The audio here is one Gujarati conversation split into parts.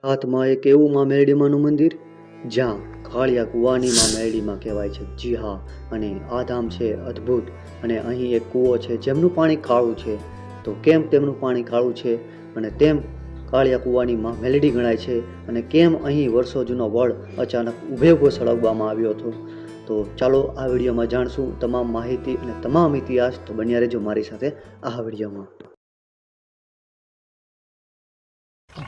હાથમાં એક એવું માં મેરડીમાનું મંદિર જ્યાં કાળિયા કુવાની માં મેરડીમાં કહેવાય છે. જી હા, અને આ ધામ છે અદ્ભુત. અને અહીં એક કૂવો છે જેમનું પાણી કાળું છે. તો કેમ તેમનું પાણી કાળું છે અને તેમ કાળિયા કુવાની માં મેલડી ગણાય છે અને કેમ અહીં વર્ષો જૂનો વડ અચાનક ઊભે ઊભો સળગવામાં આવ્યો હતો, તો ચાલો આ વિડીયોમાં જાણશું તમામ માહિતી અને તમામ ઇતિહાસ. તો બન્યા રહેજો મારી સાથે આ વિડીયોમાં.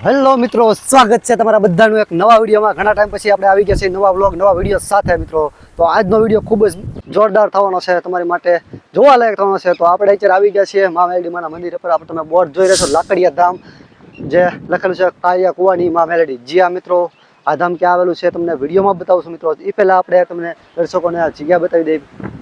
હેલો મિત્રો, સ્વાગત છે તમારા બધાનું એક નવા વિડીયોમાં. ઘણા ટાઈમ પછી આપણે આવી ગયા છીએ નવા વ્લોગ નવા વિડીયો સાથે મિત્રો. તો આજનો વિડીયો ખૂબ જ જોરદાર થવાનો છે, તમારી માટે જોવાલાયક થવાનો છે. તો આપણે અત્યારે આવી ગયા છીએ મા મેલડી માના મંદિર પર. આપણે તમે બોર્ડ જોઈ રહ્યા છો લાકડિયા ધામ, જે લખેલું છે કાળિયા કુવાની મા મેલડી. જી હા મિત્રો, આ ધામ ક્યાં આવેલું છે તમને વિડીયોમાં બતાવશું મિત્રો. એ પહેલાં આપણે તમને દર્શકોને આ જગ્યા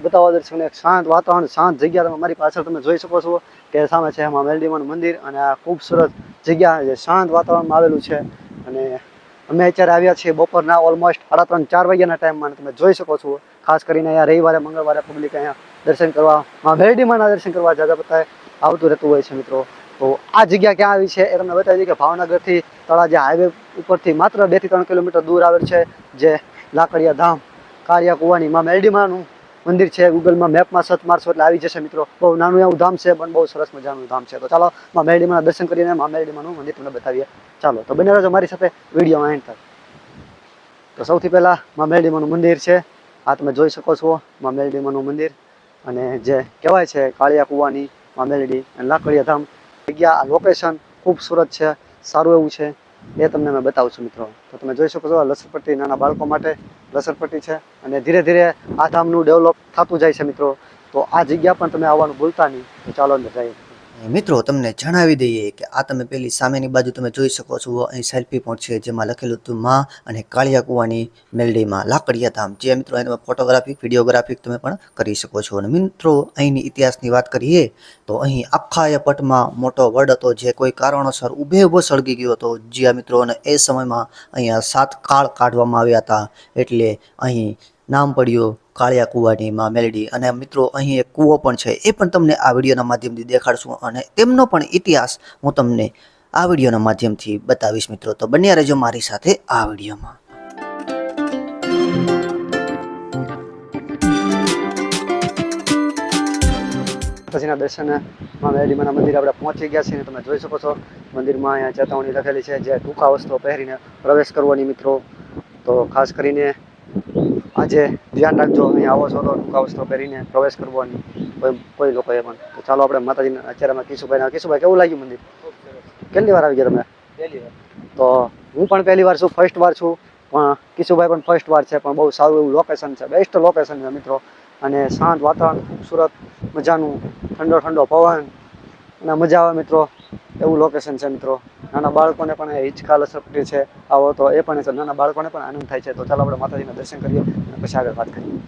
બતાવવા દર્શકોને એક શાંત વાતાવરણ, શાંત જગ્યા તમે મારી પાછળ તમે જોઈ શકો છો કે સામે છે મા મેલડી માનું મંદિર. અને આ ખૂબસૂરત જગ્યા જે શાંત વાતાવરણમાં આવેલું છે. અને અમે અત્યારે આવ્યા છીએ બપોરના ઓલમોસ્ટ 3:30-4 વાગ્યાના ટાઈમમાં. તમે જોઈ શકો છો ખાસ કરીને અહીંયા રવિવારે મંગળવારે પબ્લિક અહીંયા દર્શન કરવા, મા મેલડી માના દર્શન કરવા જાજા બતાવે આવતું રહેતું હોય છે મિત્રો. તો આ જગ્યા ક્યાં આવી છે એ તમને બતાવી દઈએ કે ભાવનગરથી તળાજા હાઈવે ઉપરથી માત્ર 2 થી 3 કિલોમીટર દૂર આવેલ છે, જે લાકડિયા ધામ કાળિયા કુવાની મા મેલડી માનું મંદિર છે. ગૂગલમાં મેપમાં સર્ચ મારશો એટલે આવી જશે મિત્રો. બહુ નાનું એવું ધામ છે પણ બહુ સરસ મજાનું ધામ છે. તો ચાલો મા મેલડી માના દર્શન કરીને મા મેલડી માનું મંદિર તમને બતાવીએ. ચાલો તો બને રહેજો મારી સાથે વિડીયોમાં એન્ડ તક. તો સૌથી પહેલાં મા મેલડી માનું મંદિર છે. આ તમે જોઈ શકો છો મા મેલડી માનું મંદિર, અને જે કહેવાય છે કાળિયા કુવાની મા મેલડી અને લાકડિયા ધામ જગ્યા. આ લોકેશન ખૂબસૂરત છે, સારું એવું છે, એ તમને મેં બતાવું છું મિત્રો. તો તમે જોઈ શકો છો લસરપટ્ટી નાના બાળકો માટે લસરપટ્ટી છે, અને ધીરે ધીરે આ ધામનું ડેવલપ થતું જાય છે મિત્રો. તો આ જગ્યા પણ તમે આવવાનું ભૂલતા નહીં. તો ચાલો અંદર જઈએ મિત્રો. તમને જણાવી દઈએ કે આ તમે પેલી સામેની બાજુ તમે જોઈ શકો છો, અહીં સેલ્ફી પોઈન્ટ છે જેમાં લખેલું હતું માં અને કાળિયા કુવાની મેલડીમાં લાકડિયા ધામ. જે મિત્રો અહીં તમે ફોટોગ્રાફિક વિડીયોગ્રાફિક તમે પણ કરી શકો છો. અને મિત્રો અહીંની ઇતિહાસની વાત કરીએ તો અહીં આખા પટમાં મોટો વડ હતો જે કોઈ કારણોસર ઊભે ઊભો સળગી ગયો હતો. જ્યાં મિત્રો, અને એ સમયમાં અહીંયા 7 કાળ કાઢવામાં આવ્યા હતા, એટલે અહીં નામ પડ્યું કાળિયા કુવાની માં મેલડી. અને મિત્રો અહીં એક કૂવો પણ છે, એ પણ તમને આ વિડીયોના માધ્યમથી દેખાડશું, અને તેમનો પણ ઇતિહાસ હું તમને આ વિડીયોના માધ્યમથી બતાવીશ મિત્રો. તો બન્યા રહેજો મારી સાથે આ વિડીયોમાં. પછીના દર્શન મા મેલડી માના મંદિર આપણે પહોંચી ગયા છીએ. તમે જોઈ શકો છો મંદિરમાં અહીંયા ચેતવણી લખેલી છે, જે ટૂંકા વસ્ત્રો પહેરીને પ્રવેશ કરવાની મિત્રો. તો ખાસ કરીને આજે ધ્યાન રાખજો, અહીંયા આવો છો તો ટૂંકા વસ્ત્રો પહેરીને પ્રવેશ કરવાની કોઈ લોકોએ પણ. તો ચાલો આપણે માતાજીને અત્યારે અમે કિશુભાઈ કેવું લાગ્યું મંદિર? કેટલી વાર આવી ગયા તમે? પહેલી વાર. તો હું પણ પહેલી વાર છું, ફર્સ્ટ વાર છું, પણ કિશુભાઈ પણ ફર્સ્ટ વાર છે. પણ બહુ સારું એવું લોકેશન છે, બેસ્ટ લોકેશન છે મિત્રો. અને શાંત વાતાવરણ, ખૂબસૂરત મજાનું, ઠંડો ઠંડો પવન અને મજા આવે મિત્રો, એવું લોકેશન છે મિત્રો. નાના બાળકોને પણ હિંચકા લસરપટ્ટી છે, આવો તો એ પણ નાના બાળકોને પણ આનંદ થાય છે. તો ચાલો આપણે માતાજીના દર્શન કરીએ અને પછી આગળ વાત કરીએ.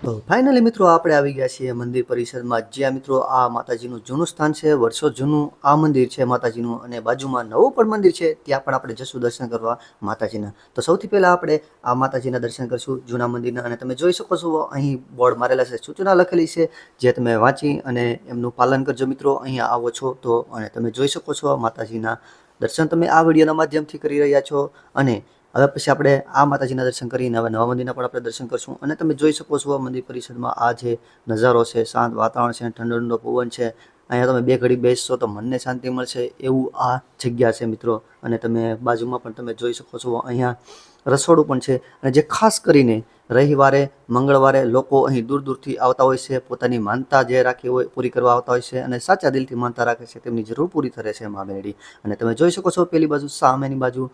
તો ફાઇનલી મિત્રો આપણે આવી ગયા છીએ મંદિર પરિસરમાં, જ્યાં મિત્રો આ માતાજીનું જૂનું સ્થાન છે. વર્ષો જૂનું આ મંદિર છે માતાજીનું, અને બાજુમાં નવું પણ મંદિર છે, ત્યાં પણ આપણે જશું દર્શન કરવા માતાજીના. તો સૌથી પહેલાં આપણે આ માતાજીના દર્શન કરીશું જૂના મંદિરના. અને તમે જોઈ શકો છો અહીં બોર્ડ મારેલા છે, સૂચના લખેલી છે, જે તમે વાંચી અને એમનું પાલન કરજો મિત્રો. અહીંયા આવો છો તો, અને તમે જોઈ શકો છો માતાજીના દર્શન તમે આ વિડીયોના માધ્યમથી કરી રહ્યા છો. અને હવે પછી આપણે આ માતાજીના દર્શન કરીને હવે નવા મંદિરના પણ આપણે દર્શન કરશું. અને તમે જોઈ શકો છો મંદિર પરિસરમાં આ જે નજારો છે, શાંત વાતાવરણ છે, ઠંડો ઠંડો પવન છે. અહીંયા તમે 2 ઘડી બેસશો તો મનને શાંતિ મળશે, એવું આ જગ્યા છે મિત્રો. અને તમે બાજુમાં પણ તમે જોઈ શકો છો અહીંયા રસોડું પણ છે. અને જે ખાસ કરીને રવિવારે મંગળવારે લોકો અહીં દૂર દૂરથી આવતા હોય છે, પોતાની માનતા જે રાખી હોય પૂરી કરવા આવતા હોય છે, અને સાચા દિલથી માનતા રાખે છે, તેમની જરૂર પૂરી કરે છે મા મેલડી. અને તમે જોઈ શકો છો પેલી બાજુ સામેની બાજુ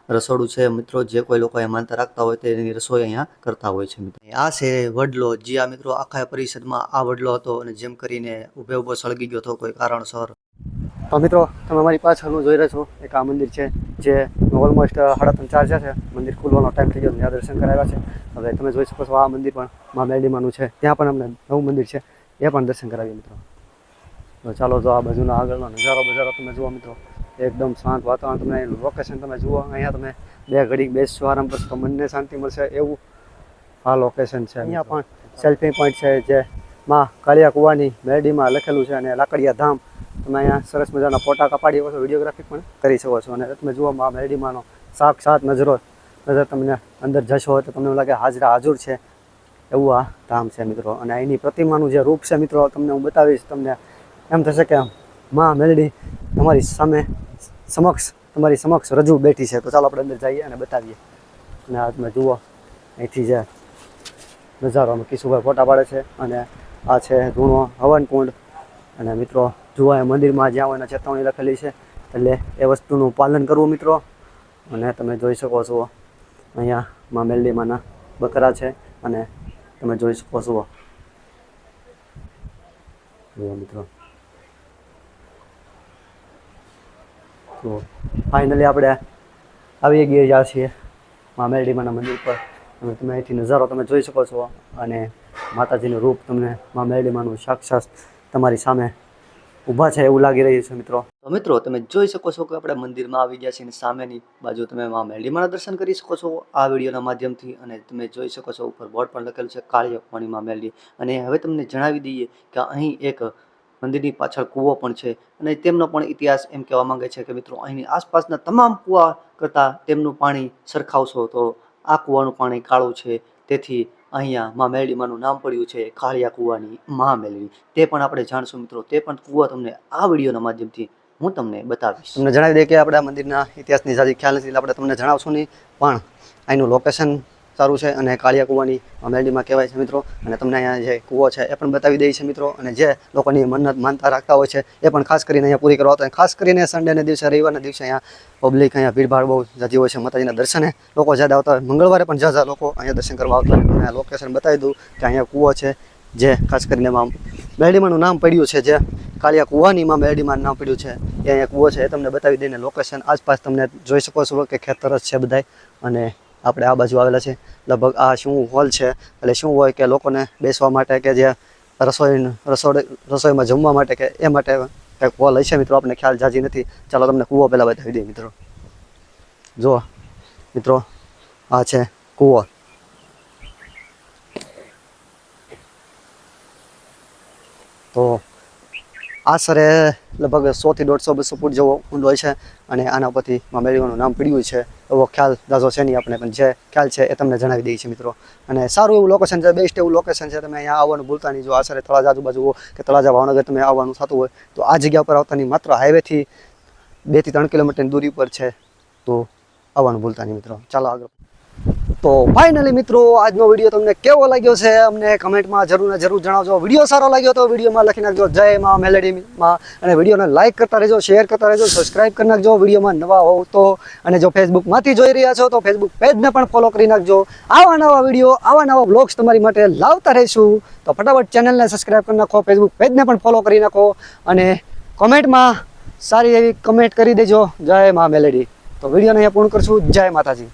રસોડું છે મિત્રો. જે કોઈ લોકો અહીંયા માનતા રાખતા હોય તેની રસોઈ અહીંયા કરતા હોય છે મિત્રો. આ છે વડલો. જે આ મિત્રો આખા પરિષદમાં આ વડલો હતો, અને જેમ કરીને ઊભે ઊભો સળગી ગયો હતો કોઈ કારણસર. તો મિત્રો તમે મારી પાછળનું જોઈ રહ્યા છો એક આ મંદિર છે, જે ઓલમોસ્ટ 3:30-4 છે. મંદિર ખુલવાનો ટાઈમ થઈ ગયો, ત્યાં દર્શન કરાવ્યા છે. હવે તમે જોઈ શકો છો આ મંદિર પણ મા મેલડી માનું છે. ત્યાં પણ અમને નવું મંદિર છે, એ પણ દર્શન કરાવીએ મિત્રો. તો ચાલો, જો આ બાજુનો આગળનો નજારો તમે જુઓ મિત્રો. એકદમ શાંત વાતાવરણ, તમે લોકેશન તમે જુઓ. અહીંયા તમે 2 ઘડી બેસશો, આરામ કરશો તો મનને શાંતિ મળશે, એવું આ લોકેશન છે. અહીંયા પણ સેલ્ફી પોઈન્ટ છે, જે માં કાળિયા કુવાની મેલડીમાં લખેલું છે, અને લાકડિયા ધામ. તમે અહીંયા સરસ મજાના ફોટા પાડી શકો છો, વિડીયોગ્રાફી પણ કરી શકો છો. અને તમે જુઓ મા મેલડીમાંનો સાક્ષાત નજર તમને અંદર જશો તો તમને એવું લાગે હાજરા હાજર છે એવું આ ધામ છે મિત્રો. અને અહીંની પ્રતિમાનું જે રૂપ છે મિત્રો તમને હું બતાવીશ. તમને એમ થશે કે માં મેલડી તમારી સમક્ષ રજૂ બેઠી છે. તો ચાલો આપણે અંદર જઈએ અને બતાવીએ. અને આ તમે જુઓ અહીંથી જે નજારો અમે કિશુભાઈ ફોટા પાડે છે. અને આ છે ધૂણો હવન કુંડ. અને મિત્રો જુઓ એ મંદિરમાં જ્યાં હોય ચેતવણી લખેલી છે એટલે એ વસ્તુનું પાલન કરવું મિત્રો. અને તમે જોઈ શકો છો અહીંયા માં મેલડીમાંના બકરા છે અને તમે જોઈ શકો છો જુઓ મિત્રો. તો ફાઇનલી આપણે આવી ગયા છીએ માં મેલડીમાંના મંદિર પર. અને તમે અહીંથી નજારો તમે જોઈ શકો છો. અને માતાજીનું રૂપ તમને માં મેલડીમાંનું સાક્ષાત તમારી સામે ઊભા છે એવું લાગી રહ્યું છે મિત્રો. તો મિત્રો તમે જોઈ શકો છો કે આપણે મંદિરમાં આવી ગયા છીએ અને સામેની બાજુ તમે માં મેલડીમાંના દર્શન કરી શકો છો આ વિડીયોના માધ્યમથી. અને તમે જોઈ શકો છો ઉપર બોર્ડ પણ લખેલું છે કાળિયા કુવાની માં મેલડી. અને હવે તમને જણાવી દઈએ કે અહીં એક મંદિરની પાછળ કૂવો પણ છે. અને તેમનો પણ ઇતિહાસ એમ કહેવા માંગે છે કે મિત્રો અહીંની આસપાસના તમામ કૂવા કરતાં તેમનું પાણી સરખાવશો તો આ કૂવાનું પાણી કાળું છે. તેથી અહીંયા માં મેલડીમાંનું નામ પડ્યું છે કાળિયા કૂવાની માં મેલડી. તે પણ આપણે જાણશું મિત્રો. તે પણ કૂવા તમને આ વિડીયોના માધ્યમથી હું તમને બતાવીશ. તમને જણાવી દઈએ કે આપણે આ મંદિરના ઇતિહાસની સારી ખ્યાલ નથી એટલે આપણે તમને જણાવશું નહીં. પણ અહીંનું લોકેશન સારું છે અને કાળિયા કૂવાની મેલડીમાં કહેવાય છે મિત્રો. અને તમને અહીંયા જે કૂવો છે એ પણ બતાવી દઈએ છે મિત્રો. અને જે લોકોની મન્નત માનતા રાખતા હોય છે એ પણ ખાસ કરીને અહીંયા પૂરી કરવા આવતા હોય. ખાસ કરીને સન્ડેના દિવસે રવિવારના દિવસે અહીંયા પબ્લિક અહીંયા ભીડભાડ બહુ જતી હોય છે માતાજીના દર્શને લોકો જ્યાદા આવતા હોય. મંગળવારે પણ જ્યાં લોકો અહીંયા દર્શન કરવા આવતા હોય. અને લોકેશન બતાવી દઉં કે અહીંયા કૂવો છે જે ખાસ કરીને મેલડીમાંનું નામ પડ્યું છે. જે કાળિયા કૂવાની માં મેલડીમાં નામ પડ્યું છે એ અહીંયા કૂવો છે એ તમને બતાવી દઈને લોકેશન આસપાસ તમને જોઈ શકો છો કે ખેતર જ છે બધાય. અને આપણે આ બાજુ આવેલા છે. લગભગ આ શું હોલ છે એટલે શું હોય કે લોકોને બેસવા માટે કે જે રસોઈમાં જમવા માટે કે એ માટે કંઈક હોલ હશે મિત્રો. આપણને ખ્યાલ જાજી નથી. ચાલો તમને કૂવો પહેલાં બતાવી દઈએ મિત્રો. જુઓ મિત્રો આ છે કૂવો. તો આશરે લગભગ 100 થી 150-200 ફૂટ જેવો ઊંડો હોય છે. અને આના પરથી માં મેલડીમાંનું નામ પડ્યું છે એવો ખ્યાલ દાજો છે નહીં આપણે, પણ જે ખ્યાલ છે એ તમને જણાવી દઈએ છીએ મિત્રો. અને સારું એવું લોકેશન છે, બેસ્ટ એવું લોકેશન છે. તમે અહીંયા આવવાનું ભૂલતા નહીં. જો આશરે તળાજા આજુબાજુ કે તળાજા ભાવનગર તમે આવવાનું થતું હોય તો આ જગ્યા પર આવતાની માત્ર હાઈવેથી 2 થી 3 કિલોમીટરની દૂરી પર છે. તો આવવાનું ભૂલતા નહીં મિત્રો. ચાલો આગળ. તો ફાઇનલી મિત્રો આજનો વિડીયો તમને કેવો લાગ્યો છે અમને કમેન્ટમાં જરૂર જણાવજો. વિડીયો સારો લાગ્યો તો વિડીયોમાં લખી નાખજો જય માં મેલડીમાં. અને વિડીયોને લાઇક કરતા રહેજો, શેર કરતા રહેજો, સબસ્ક્રાઇબ કરી નાખજો વિડીયોમાં નવા હોવ તો. અને જો ફેસબુકમાંથી જોઈ રહ્યા છો તો ફેસબુક પેજને પણ ફોલો કરી નાખજો. આવા નવા વિડીયો, આવા નવા બ્લોગ્સ તમારી માટે લાવતા રહીશું. તો ફટાફટ ચેનલને સબસ્ક્રાઇબ કરી નાખો, ફેસબુક પેજને પણ ફોલો કરી નાખો. અને કોમેન્ટમાં સારી એવી કમેન્ટ કરી દેજો જય માં મેલડી. તો વિડીયોને અહીંયા પૂર્ણ કરશું. જય માતાજી.